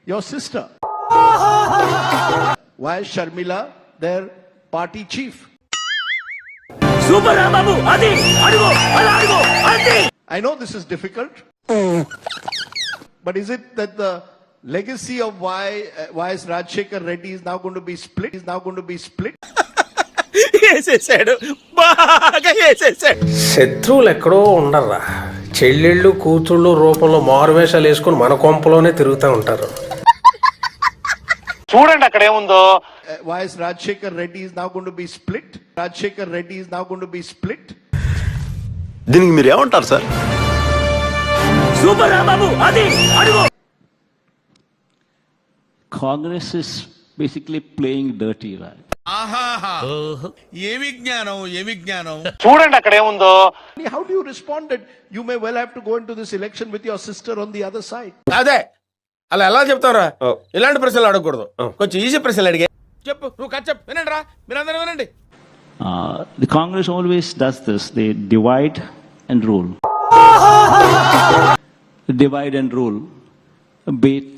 your sister. Why is Sharmila their party chief? Super Babu, Adi, Adigo, Adigo, Adi. I know this is difficult, but is it that the legacy of Y.S. Rajshekar Reddy is now going to be split? వేసేసాడు బాగా వేసేసాడు. శత్రువులు ఎక్కడో ఉండర్రా, చెల్లెళ్ళు కూతుళ్ళు రూపంలో మారువేషాలు వేసుకుని మన కొంపలోనే తిరుగుతూ ఉంటారు. చూడండి అక్కడ ఏముందో. Y.S. Rajshekar Reddy is now going to be split. దీనికి మీరు ఏమంటారు సార్? సూపర్ బాబు, అది అడుగు. Congress is basically playing dirty, right? ఏమి జ్ఞానం. చూడండి అక్కడ ఏముందో. How do you respond that you may well have to go into this election with your sister on the other side? అదే అలా ఎలా చెప్తారా? ఇలాంటి ప్రశ్నలు అడగకూడదు, కొంచెం ఈజీ ప్రశ్నలు అడిగే. చెప్పు, నువ్వు కథ చెప్పు, వినండి రా, మీరందరూ వినండి. The Congress always does this. They divide and rule. Divide and rule. Beat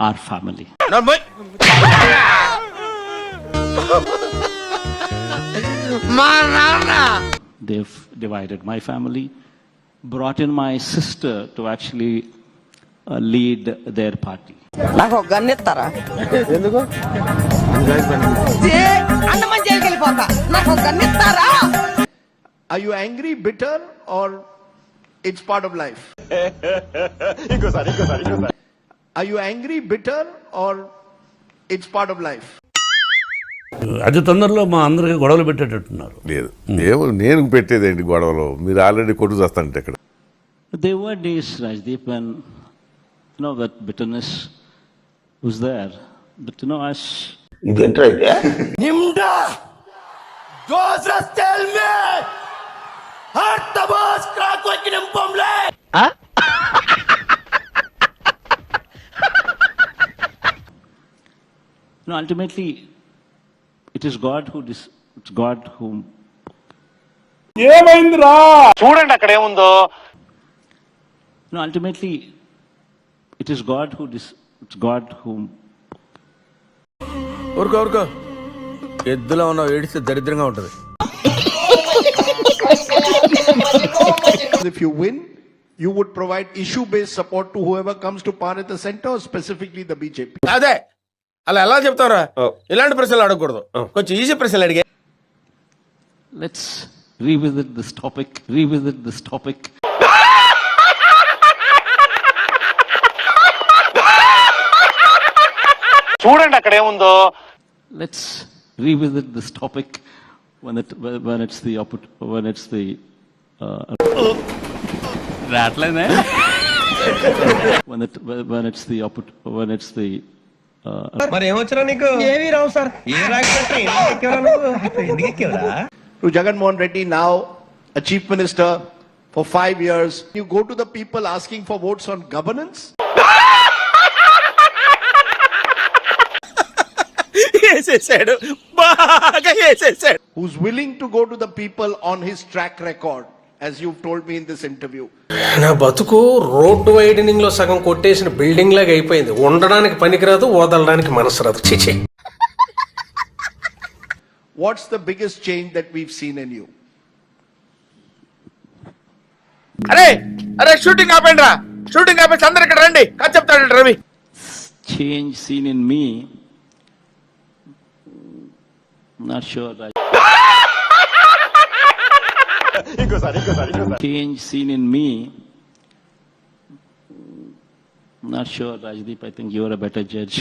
our family. They've divided my family, brought in my sister to actually lead their party. నాకు ఒక గన్ ఇస్తారా? ఎందుకు? అన్నమని జైలుకి వెళ్ళిపోతా. నాకు ఒక గన్ ఇస్తారా? Are you angry, bitter, or it's part of life? Are you angry, bitter, or it's part of life? అతి తొందరలో మా అందరికి గొడవలు పెట్టేటట్టున్నారు. లేదు, ఏమో నేను పెట్టేదేంటి గొడవలో, మీరు ఆల్రెడీ కొట్టు చేస్తానంటే ఇక్కడ. There were days, Rajdeep, when that bitterness was there, but as నిమ్డా గోసస్ టెల్ మీ హార్ట్ తబాస్ క్రాక్ వకినం పొంలే. ultimately it is God who it's God whom. ఏమైందిరా? చూడండి అక్కడ ఏముందో. ultimately it is God who it's God whom. ఊరుకో, ఎద్దులో ఉన్న ఏడిస్తే దరిద్రంగా ఉంటది. If you win, you would provide issue-based support to whoever comes to power at the center, or specifically the BJP. అదే అలా ఎలా చెప్తారా? ఇలాంటి ప్రశ్నలు అడగకూడదు, కొంచెం ఈజీ ప్రశ్నలు అడిగే. Let's revisit this topic. చూడండి అక్కడ ఏముందో. Let's revisit this topic when it's the రాట్లేనే when it's the మరి ఏమొచ్చరా నీకు? ఏమీ రావు సార్. ఏ రాకపోతే ఎందుకు ఎక్కేవరా? To Jagan Mohan Reddy, now a chief minister for 5 years, you go to the people asking for votes on governance? వేసేసాడు బాగా వేసేసాడు. Who's willing to go to the people on his track record, as you've told me in this interview? నా బతుకు road widening లో సగం కొట్టేసిన building లాగా అయిపోయింది. ఉండడానికి పనికిరాదు, వదలడానికి మనసు రాదు. చిచి. What's the biggest change that we've seen in you? అరే షూటింగ్ ఆపండి రా, షూటింగ్ ఆపేసి అందరు ఇక్కడ రండి, కథ చెప్తాడు Ravi. Change seen in me, not sure. Change seen in me, not sure, Rajdeep. I think you're a better judge.